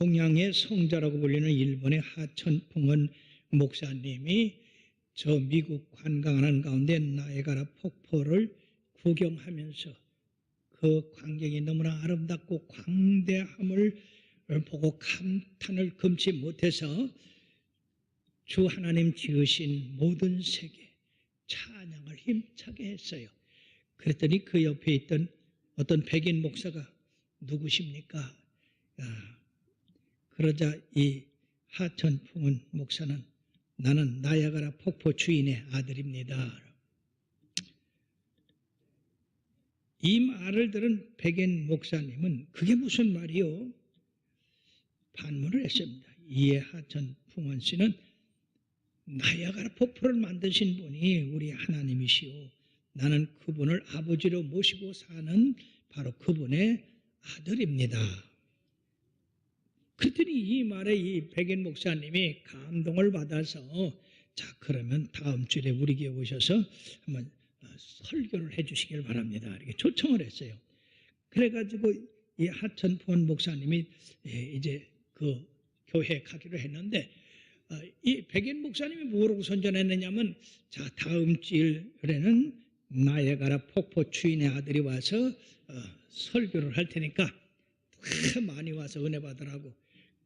동양의 성자라고 불리는 일본의 하천풍원 목사님이 저 미국 관광하는 가운데 나이아가라 폭포를 구경하면서 그 광경이 너무나 아름답고 광대함을 보고 감탄을 금치 못해서 주 하나님 지으신 모든 세계 찬양을 힘차게 했어요. 그랬더니 그 옆에 있던 어떤 백인 목사가 누구십니까? 그러자 이 하천풍원 목사는 나는 나이아가라 폭포 주인의 아들입니다. 이 말을 들은 백인 목사님은 그게 무슨 말이요? 반문을 했습니다. 이에 하천풍원 씨는 나이아가라 폭포를 만드신 분이 우리 하나님이시오. 나는 그분을 아버지로 모시고 사는 바로 그분의 아들입니다. 그랬더니 이 말에 이 백인 목사님이 감동을 받아서 자 그러면 다음 주에 우리 교회 오셔서 한번 설교를 해 주시길 바랍니다. 이렇게 초청을 했어요. 그래가지고 이 하천풍원 목사님이 이제 그 교회에 가기로 했는데 이 백인 목사님이 뭐라고 선전했느냐면 자 다음 주일에는 나이아가라 폭포 주인의 아들이 와서 설교를 할 테니까 많이 와서 은혜 받으라고.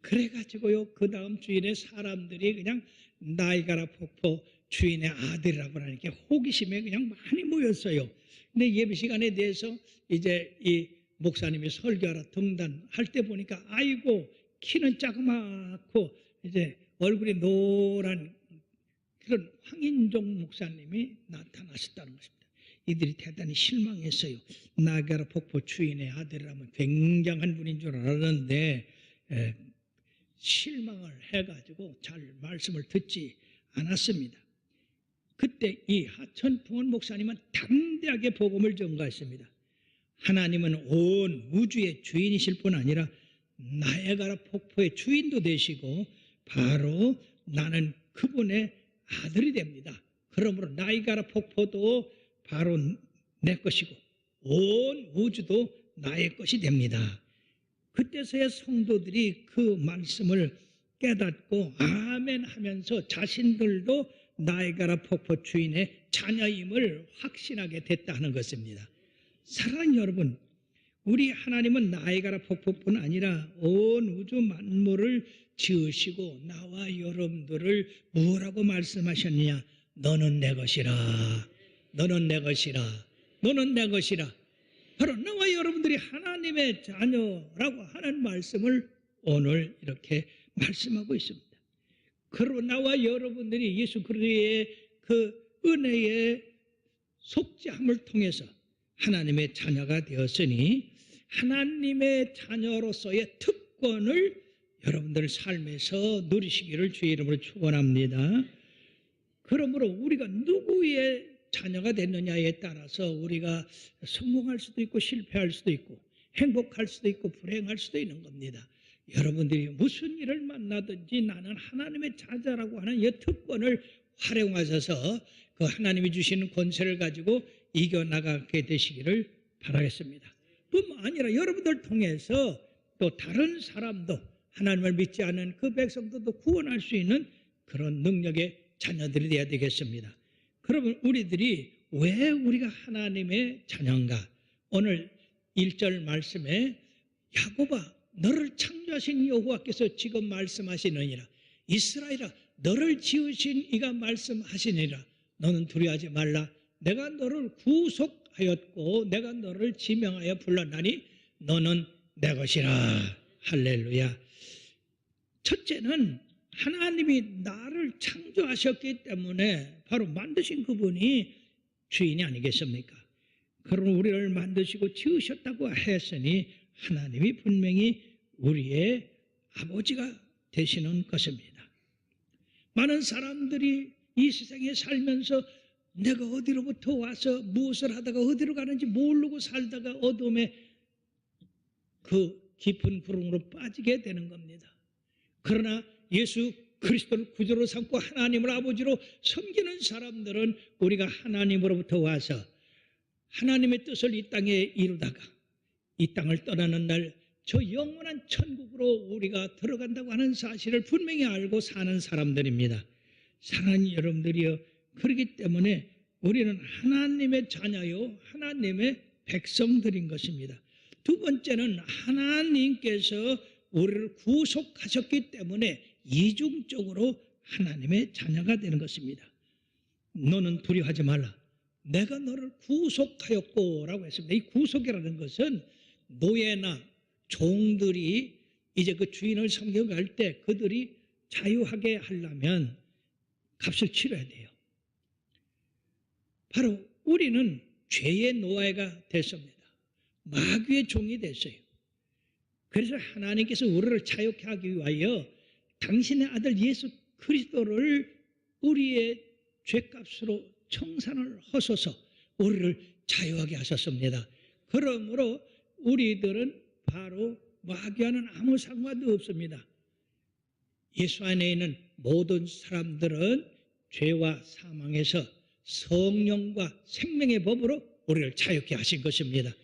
그래가지고요 그 다음 주일에 사람들이 그냥 나이아가라 폭포 주인의 아들이라고 하니까 호기심에 그냥 많이 모였어요. 근데 예배 시간에 대해서 이제 이 목사님이 설교하러 등단할 때 보니까 아이고 키는 자그맣고 이제 얼굴이 노란 그런 황인종 목사님이 나타나셨다는 것입니다. 이들이 대단히 실망했어요. 나이아가라 폭포 주인의 아들이라면 굉장한 분인 줄 알았는데 실망을 해가지고 잘 말씀을 듣지 않았습니다. 그때 이 하천풍원 목사님은 담대하게 복음을 전가했습니다. 하나님은 온 우주의 주인이실 뿐 아니라 나이아가라 폭포의 주인도 되시고 바로 나는 그분의 아들이 됩니다. 그러므로 나이아가라 폭포도 바로 내 것이고 온 우주도 나의 것이 됩니다. 그때서야 성도들이 그 말씀을 깨닫고 아멘 하면서 자신들도 나이아가라 폭포 주인의 자녀임을 확신하게 됐다는 것입니다. 사랑하는 여러분, 우리 하나님은 나이아가라 폭포뿐 아니라 온 우주 만물을 지으시고 나와 여러분들을 뭐라고 말씀하셨느냐? 너는 내 것이라. 너는 내 것이라. 너는 내 것이라. 바로 나와 여러분들이 하나님의 자녀라고 하는 말씀을 오늘 이렇게 말씀하고 있습니다. 그리고 나와 여러분들이 예수 그리스도의 그 은혜의 속죄함을 통해서 하나님의 자녀가 되었으니 하나님의 자녀로서의 특권을 여러분들 삶에서 누리시기를 주의 이름으로 축원합니다. 그러므로 우리가 누구의 자녀가 됐느냐에 따라서 우리가 성공할 수도 있고 실패할 수도 있고 행복할 수도 있고 불행할 수도 있는 겁니다. 여러분들이 무슨 일을 만나든지 나는 하나님의 자녀라고 하는 이 특권을 활용하셔서 그 하나님이 주시는 권세를 가지고 이겨나가게 되시기를 바라겠습니다. 뿐만 아니라 여러분들 통해서 또 다른 사람도 하나님을 믿지 않은 그 백성들도 구원할 수 있는 그런 능력의 자녀들이 되어야 되겠습니다. 그러면 우리들이 왜 우리가 하나님의 자녀인가? 오늘 1절 말씀에 야곱아 너를 창조하신 여호와께서 지금 말씀하시느니라. 이스라엘아 너를 지으신 이가 말씀하시니라. 너는 두려워하지 말라. 내가 너를 구속하였고 내가 너를 지명하여 불렀나니 너는 내 것이라. 할렐루야. 첫째는 하나님이 나를 창조하셨기 때문에 바로 만드신 그분이 주인이 아니겠습니까? 그럼 우리를 만드시고 지으셨다고 했으니 하나님이 분명히 우리의 아버지가 되시는 것입니다. 많은 사람들이 이 세상에 살면서 내가 어디로부터 와서 무엇을 하다가 어디로 가는지 모르고 살다가 어둠의 그 깊은 구름으로 빠지게 되는 겁니다. 그러나 예수 그리스도를 구주로 삼고 하나님을 아버지로 섬기는 사람들은 우리가 하나님으로부터 와서 하나님의 뜻을 이 땅에 이루다가 이 땅을 떠나는 날 저 영원한 천국으로 우리가 들어간다고 하는 사실을 분명히 알고 사는 사람들입니다. 사랑하는 여러분들이여, 그렇기 때문에 우리는 하나님의 자녀요, 하나님의 백성들인 것입니다. 두 번째는 하나님께서 우리를 구속하셨기 때문에 이중적으로 하나님의 자녀가 되는 것입니다. 너는 두려워하지 말라, 내가 너를 구속하였고 라고 했습니다. 이 구속이라는 것은 노예나 종들이 이제 그 주인을 섬겨갈 때 그들이 자유하게 하려면 값을 치러야 돼요. 바로 우리는 죄의 노예가 됐습니다. 마귀의 종이 됐어요. 그래서 하나님께서 우리를 자유케 하기 위하여 당신의 아들 예수 그리스도를 우리의 죄값으로 청산을 하셔서 우리를 자유하게 하셨습니다. 그러므로 우리들은 바로 마귀와는 아무 상관도 없습니다. 예수 안에 있는 모든 사람들은 죄와 사망에서 성령과 생명의 법으로 우리를 자유케 하신 것입니다.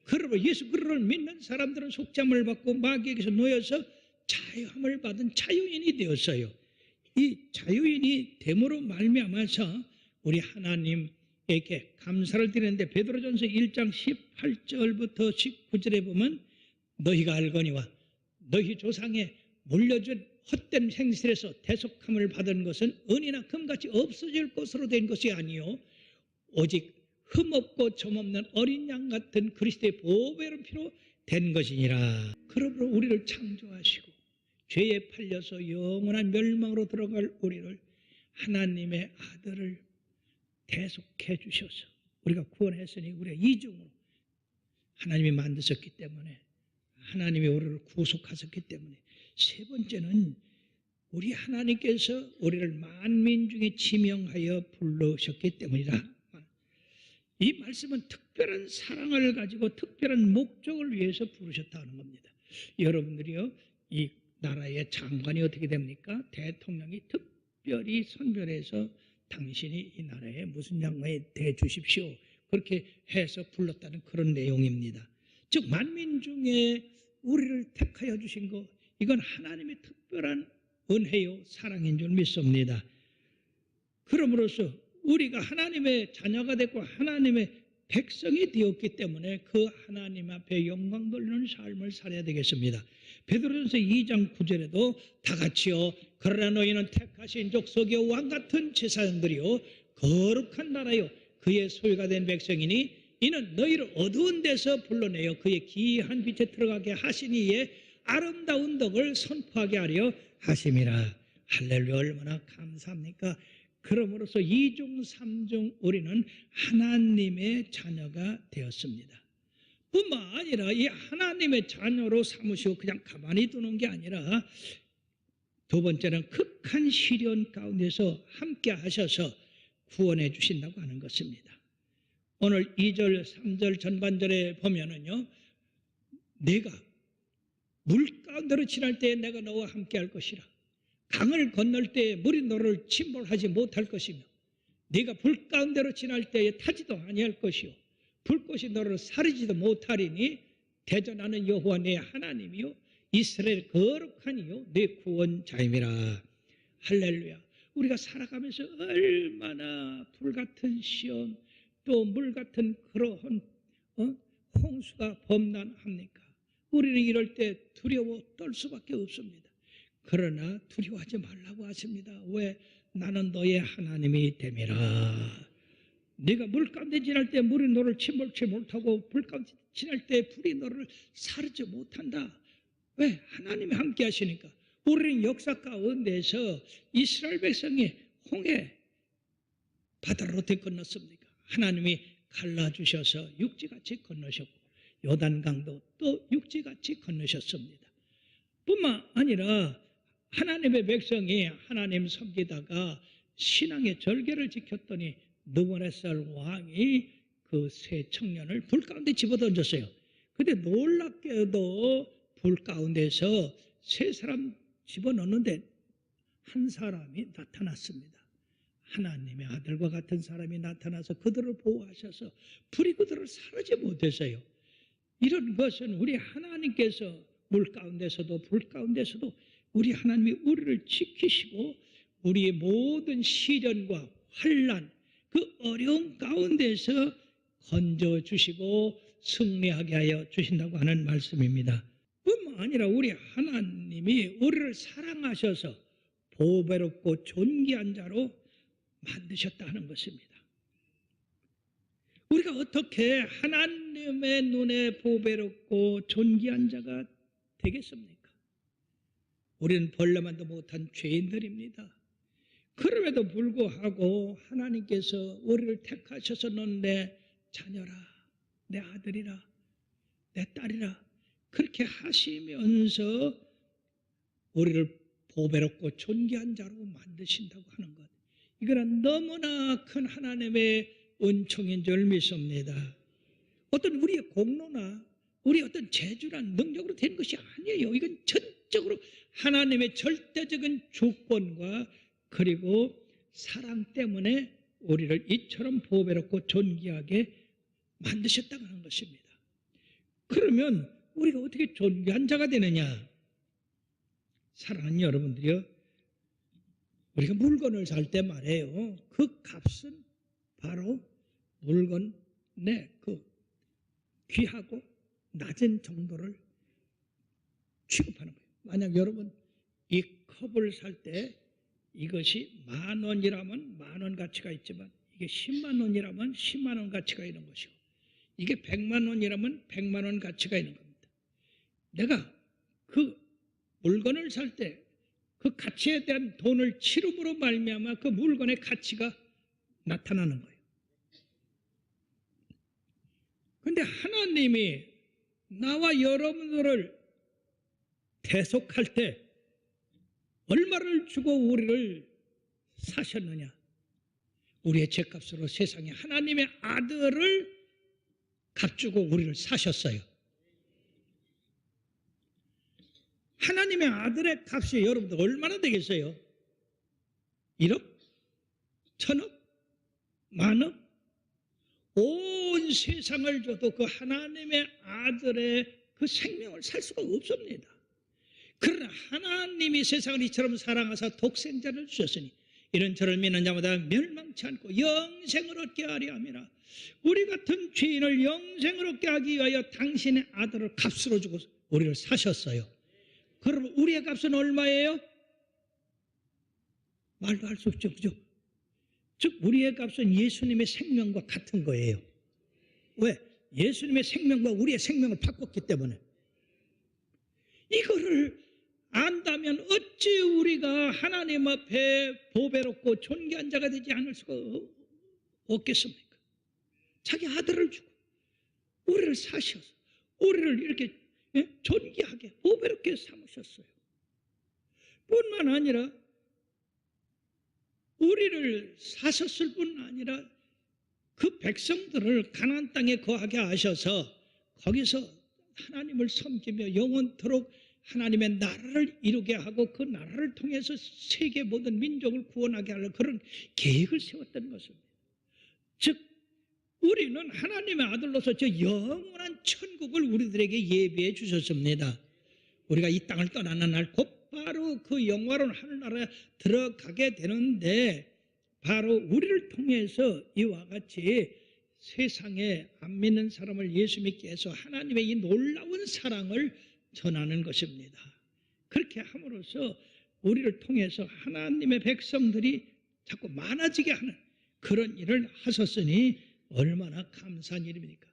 그러므로 예수 그리스도를 믿는 사람들은 속죄함을 받고 마귀에게서 놓여서 자유함을 받은 자유인이 되었어요. 이 자유인이 됨으로 말미암아서 우리 하나님에게 감사를 드리는데, 베드로전서 1장 18절부터 19절에 보면 너희가 알거니와 너희 조상에 물려준 헛된 행실에서 대속함을 받은 것은 은이나 금같이 없어질 것으로 된 것이 아니요 오직 흠없고 점없는 어린 양 같은 그리스도의 보배로운 피로 된 것이니라. 그러므로 우리를 창조하시고 죄에 팔려서 영원한 멸망으로 들어갈 우리를 하나님의 아들을 대속해 주셔서 우리가 구원했으니 우리가 이중으로 하나님이 만드셨기 때문에, 하나님이 우리를 구속하셨기 때문에, 세 번째는 우리 하나님께서 우리를 만민 중에 지명하여 부르셨기 때문이다. 이 말씀은 특별한 사랑을 가지고 특별한 목적을 위해서 부르셨다는 겁니다. 여러분들이요, 이 나라의 장관이 어떻게 됩니까? 대통령이 특별히 선별해서 당신이 이 나라에 무슨 장관이 돼 주십시오, 그렇게 해서 불렀다는 그런 내용입니다. 즉 만민 중에 우리를 택하여 주신 것, 이건 하나님의 특별한 은혜요 사랑인 줄 믿습니다. 그러므로서 우리가 하나님의 자녀가 됐고 하나님의 백성이 되었기 때문에 그 하나님 앞에 영광 돌리는 삶을 살아야 되겠습니다. 베드로전서 2장 9절에도 다 같이요, 그러나 너희는 택하신 족속의 왕같은 제사장들이요 거룩한 나라요 그의 소유가 된 백성이니 이는 너희를 어두운 데서 불러내어 그의 기이한 빛에 들어가게 하시니에 아름다운 덕을 선포하게 하려 하심이라. 할렐루야, 얼마나 감사합니까? 그러므로서 2중 3중 우리는 하나님의 자녀가 되었습니다. 뿐만 아니라 이 하나님의 자녀로 삼으시고 그냥 가만히 두는 게 아니라, 두 번째는 극한 시련 가운데서 함께 하셔서 구원해 주신다고 하는 것입니다. 오늘 2절 3절 전반절에 보면은요, 내가 물 가운데로 지날 때에 내가 너와 함께 할 것이라. 강을 건널 때에 물이 너를 침몰하지 못할 것이며, 네가 불 가운데로 지날 때에 타지도 아니할 것이요 불꽃이 너를 사르지도 못하리니 대전하는 여호와 내 하나님이요 이스라엘 거룩하니요 내 구원자임이라. 할렐루야. 우리가 살아가면서 얼마나 불같은 시험 또 물같은 그러한 홍수가 범람합니까? 우리는 이럴 때 두려워 떨 수밖에 없습니다. 그러나 두려워하지 말라고 하십니다. 왜? 나는 너의 하나님이 됨이라. 네가 물 가운데 지날 때 물이 너를 침몰치 못하고 불 가운데 지날 때 불이 너를 사르지 못한다. 왜? 하나님이 함께 하시니까. 우리는 역사 가운데서 이스라엘 백성이 홍해 바다를 어떻게 건넜습니까? 하나님이 갈라주셔서 육지같이 건너셨고 요단강도 또 육지같이 건너셨습니다. 뿐만 아니라 하나님의 백성이 하나님 섬기다가 신앙의 절개를 지켰더니 느부갓네살 왕이 그 세 청년을 불 가운데 집어던졌어요. 근데 놀랍게도 불 가운데서 세 사람 집어넣는데 한 사람이 나타났습니다. 하나님의 아들과 같은 사람이 나타나서 그들을 보호하셔서 불이 그들을 사르지 못했어요. 이런 것은 우리 하나님께서 물 가운데서도 불 가운데서도 우리 하나님이 우리를 지키시고 우리의 모든 시련과 환난, 그 어려운 가운데서 건져주시고 승리하게 하여 주신다고 하는 말씀입니다. 뿐만 아니라 우리 하나님이 우리를 사랑하셔서 보배롭고 존귀한 자로 만드셨다 하는 것입니다. 우리가 어떻게 하나님의 눈에 보배롭고 존귀한 자가 되겠습니까? 우리는 벌레만도 못한 죄인들입니다. 그럼에도 불구하고 하나님께서 우리를 택하셔서 넌 내 자녀라, 내 아들이라, 내 딸이라 그렇게 하시면서 우리를 보배롭고 존귀한 자로 만드신다고 하는 것, 이거는 너무나 큰 하나님의 은총인 줄 믿습니다. 어떤 우리의 공로나 우리 어떤 재주란 능력으로 된 것이 아니에요. 이건 전적으로 하나님의 절대적인 주권과 그리고 사랑 때문에 우리를 이처럼 보배롭고 존귀하게 만드셨다고 하는 것입니다. 그러면 우리가 어떻게 존귀한 자가 되느냐? 사랑하는 여러분들이요, 우리가 물건을 살 때 말이에요, 그 값은 바로 물건의 그 귀하고 낮은 정도를 취급하는 거예요. 만약 여러분 이 컵을 살 때 이것이 10,000원이라면 10,000원 가치가 있지만 이게 10만 원이라면 10만 원 가치가 있는 것이고 이게 100만 원이라면 100만 원 가치가 있는 겁니다. 내가 그 물건을 살 때 그 가치에 대한 돈을 치름으로 말미암아 그 물건의 가치가 나타나는 거예요. 그런데 하나님이 나와 여러분들을 대속할 때 얼마를 주고 우리를 사셨느냐? 우리의 죄값으로 세상에 하나님의 아들을 값주고 우리를 사셨어요. 하나님의 아들의 값이 여러분들 얼마나 되겠어요? 1억? 1,000억? 10,000억? 온 세상을 줘도 그 하나님의 아들의 그 생명을 살 수가 없습니다. 그러나 하나님이 세상을 이처럼 사랑하사 독생자를 주셨으니 이런 저를 믿는 자마다 멸망치 않고 영생을 얻게 하려 함이라. 우리 같은 죄인을 영생을 얻게 하기 위하여 당신의 아들을 값으로 주고 우리를 사셨어요. 그러면 우리의 값은 얼마예요? 말도 할 수 없죠, 그죠? 즉 우리의 값은 예수님의 생명과 같은 거예요. 왜? 예수님의 생명과 우리의 생명을 바꿨기 때문에. 이거를 안다면 어찌 우리가 하나님 앞에 보배롭고 존귀한 자가 되지 않을 수가 없겠습니까? 자기 아들을 주고 우리를 사셔서 우리를 이렇게 존귀하게 보배롭게 삼으셨어요. 뿐만 아니라 우리를 사셨을 뿐 아니라 그 백성들을 가나안 땅에 거하게 하셔서 거기서 하나님을 섬기며 영원토록 하나님의 나라를 이루게 하고 그 나라를 통해서 세계 모든 민족을 구원하게 하는 그런 계획을 세웠던 것입니다. 즉 우리는 하나님의 아들로서 저 영원한 천국을 우리들에게 예비해 주셨습니다. 우리가 이 땅을 떠나는 날 곧바로 그 영화로운 하늘나라에 들어가게 되는데 바로 우리를 통해서 이와 같이 세상에 안 믿는 사람을 예수 믿게 해서 하나님의 이 놀라운 사랑을 전하는 것입니다. 그렇게 함으로써 우리를 통해서 하나님의 백성들이 자꾸 많아지게 하는 그런 일을 하셨으니 얼마나 감사한 일입니까?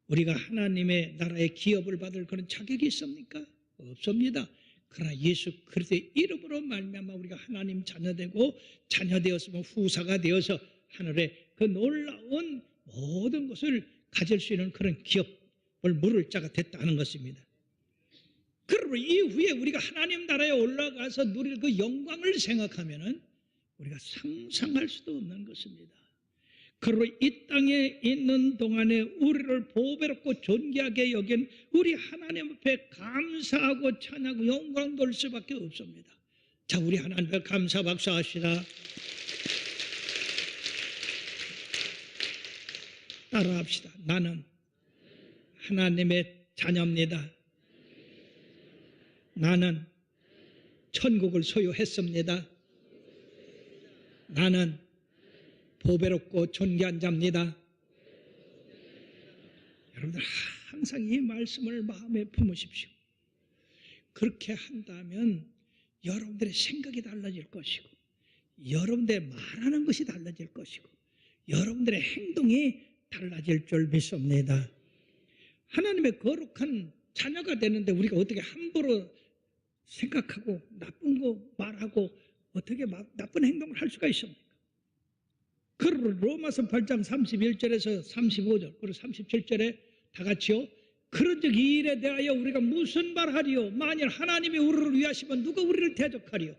우리가 하나님의 나라의 기업을 받을 그런 자격이 있습니까? 없습니다. 그러나 예수 그리스도의 이름으로 말미암아 우리가 하나님 자녀되고 자녀되었으면 후사가 되어서 하늘의 그 놀라운 모든 것을 가질 수 있는 그런 기업을 물을 자가 됐다는 것입니다. 그러므로 이후에 우리가 하나님 나라에 올라가서 누릴 그 영광을 생각하면은 우리가 상상할 수도 없는 것입니다. 그러므로 이 땅에 있는 동안에 우리를 보배롭고 존귀하게 여긴 우리 하나님 앞에 감사하고 찬양하고 영광 돌 수밖에 없습니다. 자, 우리 하나님 앞에 감사 박수합시다. 따라합시다. 나는 하나님의 자녀입니다. 나는 천국을 소유했습니다. 나는 보배롭고 존귀한 자입니다. 여러분들 항상 이 말씀을 마음에 품으십시오. 그렇게 한다면 여러분들의 생각이 달라질 것이고, 여러분들의 말하는 것이 달라질 것이고, 여러분들의 행동이 달라질 줄 믿습니다. 하나님의 거룩한 자녀가 되는데 우리가 어떻게 함부로 생각하고 나쁜 거 말하고 어떻게 나쁜 행동을 할 수가 있습니까? 그러므로 로마서 8장 31절에서 35절 그리고 37절에 다 같이요. 그런즉 이 일에 대하여 우리가 무슨 말하리요? 만일 하나님이 우리를 위하시면 누가 우리를 대적하리요?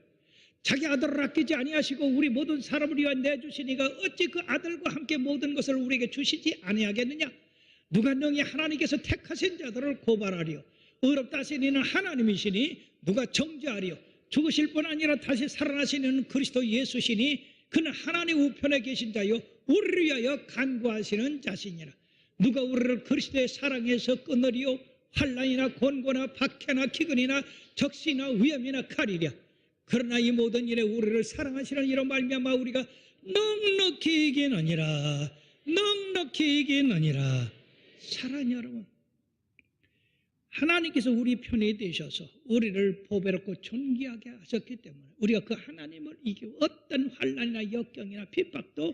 자기 아들을 아끼지 아니하시고 우리 모든 사람을 위하여 내주시니가 어찌 그 아들과 함께 모든 것을 우리에게 주시지 아니하겠느냐? 누가 능히 하나님께서 택하신 자들을 고발하리요? 의롭다 하신 이는 하나님이시니 누가 정죄하리요? 죽으실 뿐 아니라 다시 살아나시는 그리스도 예수시니 그는 하나님 우편에 계신 자요 우리를 위하여 간구하시는 자시니라. 누가 우리를 그리스도의 사랑에서 끊으리요? 환난이나 곤고나 박해나 기근이나 적시나 위험이나 칼이랴. 그러나 이 모든 일에 우리를 사랑하시는 이로 말미암아 우리가 넉넉히 이기느니라. 넉넉히 이기느니라. 사랑하는 여러분, 하나님께서 우리 편이 되셔서 우리를 보배롭고 존귀하게 하셨기 때문에 우리가 그 하나님을 이기고 어떤 환난이나 역경이나 핍박도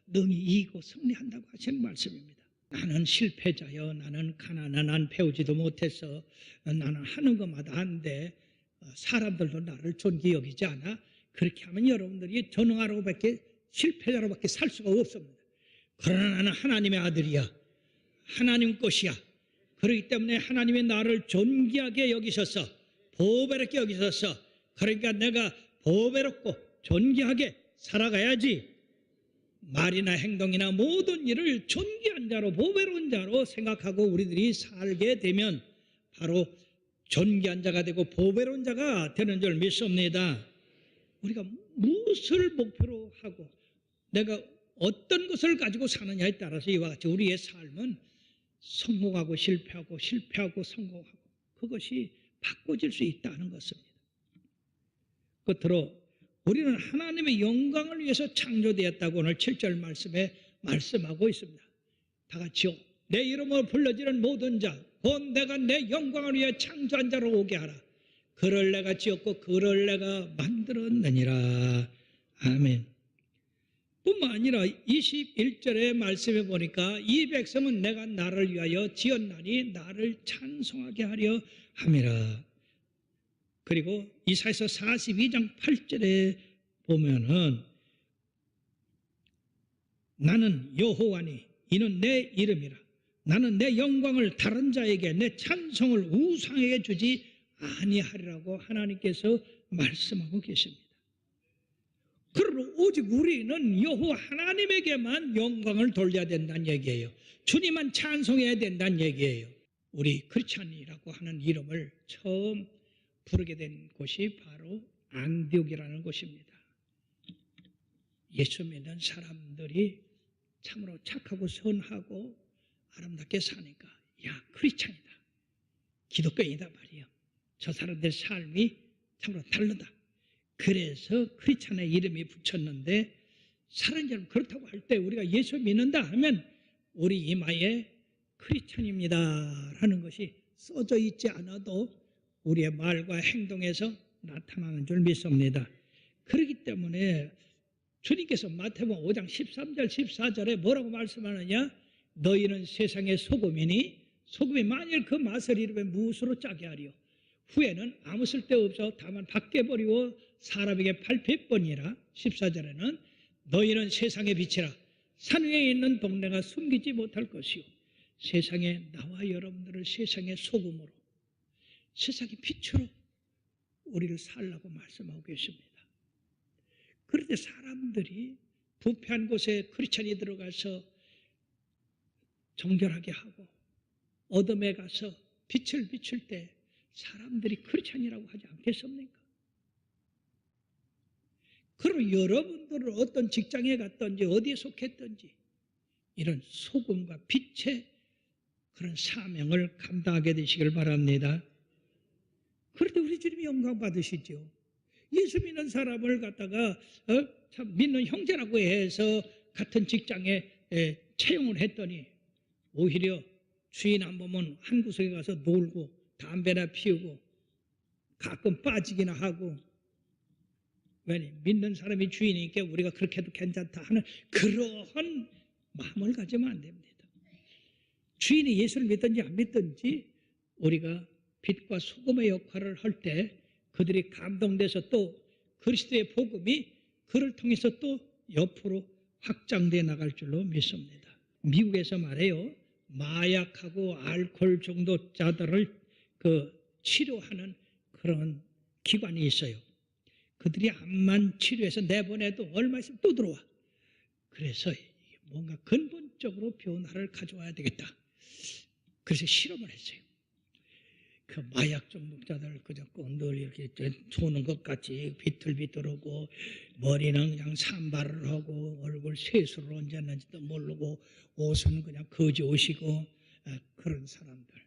능히 이기고 승리한다고 하시는 말씀입니다. 나는 실패자여, 나는 가난한, 난 배우지도 못해서 나는 하는 것마다 안 돼. 사람들도 나를 존귀 여기지 않아. 그렇게 하면 여러분들이 전능하라고밖에 실패자로밖에 살 수가 없습니다. 그러나 나는 하나님의 아들이야. 하나님 것이야. 그렇기 때문에 하나님이 나를 존귀하게 여기셔서 보배롭게 여기셔서 그러니까 내가 보배롭고 존귀하게 살아가야지. 말이나 행동이나 모든 일을 존귀한 자로 보배로운 자로 생각하고 우리들이 살게 되면 바로 존귀한 자가 되고 보배로운 자가 되는 줄 믿습니다. 우리가 무엇을 목표로 하고 내가 어떤 것을 가지고 사느냐에 따라서 이와 같이 우리의 삶은 성공하고 실패하고 실패하고 성공하고 그것이 바꿔질 수 있다는 것입니다. 끝으로 우리는 하나님의 영광을 위해서 창조되었다고 오늘 7절 말씀에 말씀하고 있습니다. 다 같이요. 내 이름으로 불러지는 모든 자 곧 내가 내 영광을 위해 창조한 자로 오게 하라. 그를 내가 지었고 그를 내가 만들었느니라. 아멘. 뿐만 아니라 21절의 말씀에 보니까 이 백성은 내가 나를 위하여 지었나니 나를 찬송하게 하려 함이라. 그리고 이사야서 42장 8절에 보면은 나는 여호와니 이는 내 이름이라. 나는 내 영광을 다른 자에게 내 찬송을 우상에게 주지 아니하리라고 하나님께서 말씀하고 계십니다. 그러나 오직 우리는 여호와 하나님에게만 영광을 돌려야 된다는 얘기예요. 주님만 찬송해야 된다는 얘기예요. 우리 크리스찬이라고 하는 이름을 처음 부르게 된 곳이 바로 안디옥이라는 곳입니다. 예수 믿는 사람들이 참으로 착하고 선하고 아름답게 사니까 야 크리스찬이다, 기독교인이다 말이야. 저 사람들의 삶이 참으로 다르다. 그래서 크리스찬의 이름이 붙였는데 사람들은 그렇다고 할 때 우리가 예수 믿는다 하면 우리 이마에 크리스찬입니다 라는 것이 써져 있지 않아도 우리의 말과 행동에서 나타나는 줄 믿습니다. 그렇기 때문에 주님께서 마태복음 5장 13절 14절에 뭐라고 말씀하느냐? 너희는 세상의 소금이니 소금이 만일 그 맛을 잃으면 무엇으로 짜게 하리요? 후에는 아무 쓸데없어 다만 밖에 버리고 사람에게 밟힐뿐이라. 14절에는 너희는 세상의 빛이라. 산 위에 있는 동네가 숨기지 못할 것이요. 세상에 나와 여러분들을 세상의 소금으로 세상의 빛으로 우리를 살라고 말씀하고 계십니다. 그런데 사람들이 부패한 곳에 크리스찬이 들어가서 정결하게 하고 어둠에 가서 빛을 비출 때 사람들이 크리스찬이라고 하지 않겠습니까? 그럼 여러분들은 어떤 직장에 갔든지 어디에 속했든지 이런 소금과 빛의 그런 사명을 감당하게 되시길 바랍니다. 그런데 우리 주님이 영광 받으시죠. 예수 믿는 사람을 갖다가 참 믿는 형제라고 해서 같은 직장에 채용을 했더니 오히려 주인 안 보면 한 구석에 가서 놀고 담배나 피우고 가끔 빠지기나 하고, 왜냐 믿는 사람이 주인이니까 우리가 그렇게 해도 괜찮다 하는 그러한 마음을 가지면 안 됩니다. 주인이 예수를 믿든지 안 믿든지 우리가 빛과 소금의 역할을 할 때 그들이 감동돼서 또 그리스도의 복음이 그를 통해서 또 옆으로 확장돼 나갈 줄로 믿습니다. 미국에서 말해요, 마약하고 알코올 중독자들을 치료하는 그런 기관이 있어요. 그들이 암만 치료해서 내보내도 얼마 있으면 또 들어와. 그래서 뭔가 근본적으로 변화를 가져와야 되겠다. 그래서 실험을 했어요. 그 마약 중독자들 그저 늘 이렇게 도는 것 같이 비틀비틀하고 머리는 그냥 산발을 하고 얼굴 세수를 언제 했는지도 모르고 옷은 그냥 거지 옷이고 그런 사람들,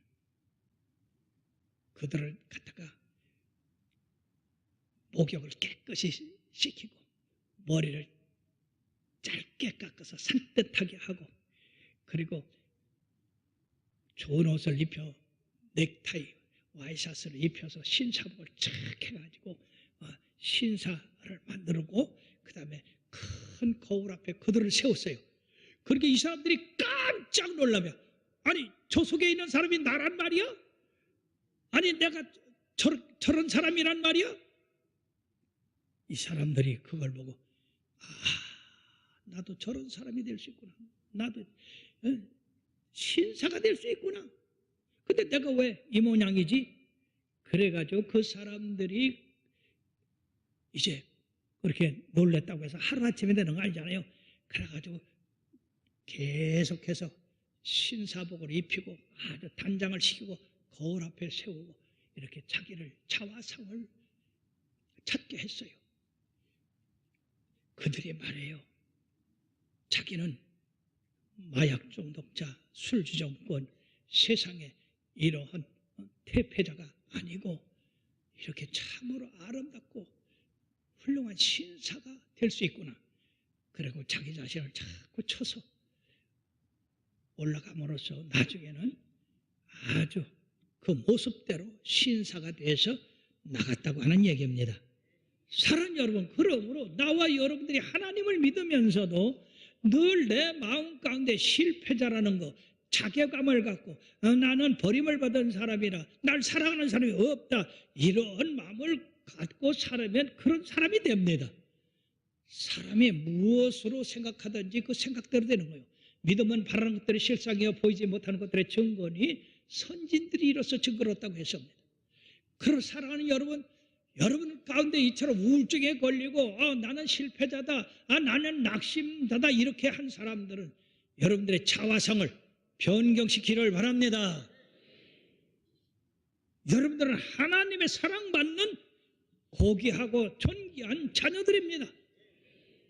그들을 갖다가 목욕을 깨끗이 시키고 머리를 짧게 깎아서 산뜻하게 하고 그리고 좋은 옷을 입혀 넥타이 와이셔츠를 입혀서 신사복을 착 해가지고 신사를 만들고 그 다음에 큰 거울 앞에 그들을 세웠어요. 그렇게 이 사람들이 깜짝 놀라며, 아니 저 속에 있는 사람이 나란 말이야? 아니 내가 저런 사람이란 말이야? 이 사람들이 그걸 보고 나도 저런 사람이 될 수 있구나. 나도 신사가 될 수 있구나. 근데 내가 왜 이 모양이지? 그래가지고 그 사람들이 이제 그렇게 놀랬다고 해서 하루아침에 되는 거 알잖아요. 그래가지고 계속해서 신사복을 입히고 아주 단장을 시키고 거울 앞에 세우고 이렇게 자기를 자화상을 찾게 했어요. 그들이 말해요. 자기는 마약 중독자, 술주정권, 세상에 이러한 태폐자가 아니고 이렇게 참으로 아름답고 훌륭한 신사가 될 수 있구나. 그리고 자기 자신을 자꾸 쳐서 올라감으로써 나중에는 아주 그 모습대로 신사가 돼서 나갔다고 하는 얘기입니다. 사랑하는 여러분, 그러므로 나와 여러분들이 하나님을 믿으면서도 늘 내 마음 가운데 실패자라는 거, 자괴감을 갖고 나는 버림을 받은 사람이라 날 사랑하는 사람이 없다, 이런 마음을 갖고 살면 그런 사람이 됩니다. 사람이 무엇으로 생각하든지 그 생각대로 되는 거예요. 믿음은 바라는 것들이 실상이여 보이지 못하는 것들의 증거니 선진들이 이로써 증거롭다고 했습니다. 그런 사랑하는 여러분 가운데 이처럼 우울증에 걸리고 나는 실패자다, 나는 낙심자다 이렇게 한 사람들은 여러분들의 자화상을 변경시키기를 바랍니다. 여러분들은 하나님의 사랑받는 고귀하고 존귀한 자녀들입니다.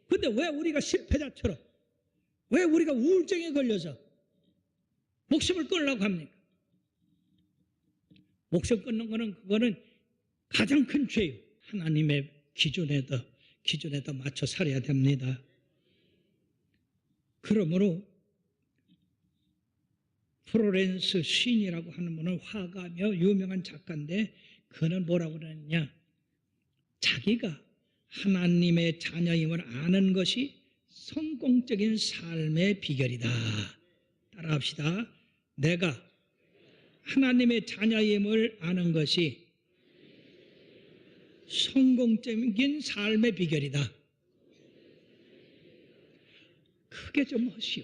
그런데 왜 우리가 실패자처럼, 왜 우리가 우울증에 걸려서 목숨을 끊으려고 합니까? 목숨 끊는 그거는 가장 큰 죄예요. 하나님의 기준에도 맞춰 살아야 됩니다. 그러므로 플로렌스 쉰이라고 하는 분은 화가며 유명한 작가인데 그는 뭐라고 그러느냐, 자기가 하나님의 자녀임을 아는 것이 성공적인 삶의 비결이다. 따라합시다. 내가 하나님의 자녀임을 아는 것이 성공적인 삶의 비결이다. 크게 좀 하시오.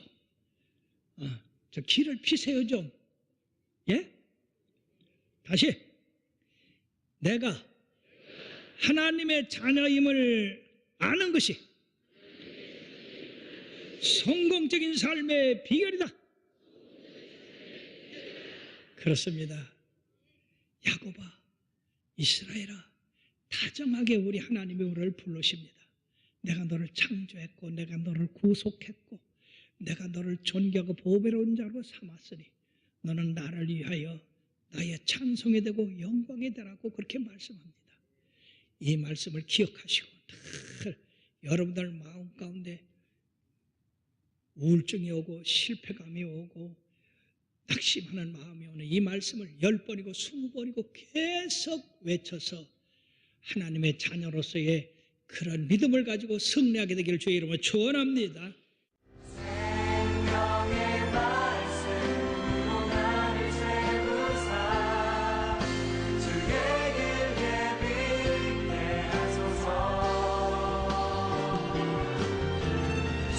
저 길을 피세요 좀. 예? 다시. 내가 하나님의 자녀임을 아는 것이 성공적인 삶의 비결이다. 그렇습니다. 야곱아, 이스라엘아, 다정하게 우리 하나님이 우리를 부르십니다. 내가 너를 창조했고 내가 너를 구속했고 내가 너를 존귀하고 보배로운 자로 삼았으니 너는 나를 위하여 나의 찬송이 되고 영광이 되라고 그렇게 말씀합니다. 이 말씀을 기억하시고 늘 여러분들 마음 가운데 우울증이 오고 실패감이 오고 낙심하는 마음이 오는 이 말씀을 10번이고 20번이고 계속 외쳐서 하나님의 자녀로서의 그런 믿음을 가지고 승리하게 되기를 주의 이름으로 축원합니다. 생명의 말씀으로 나를 세우사 주의 길 예비케 하소서.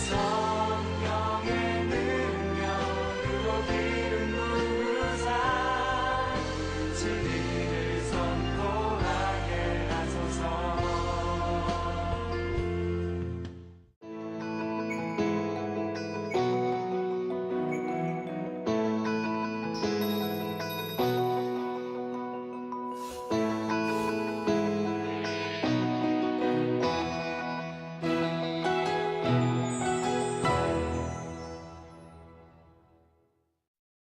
성령의 능력으로 기름 부으사 진리를 선포하게 하소서.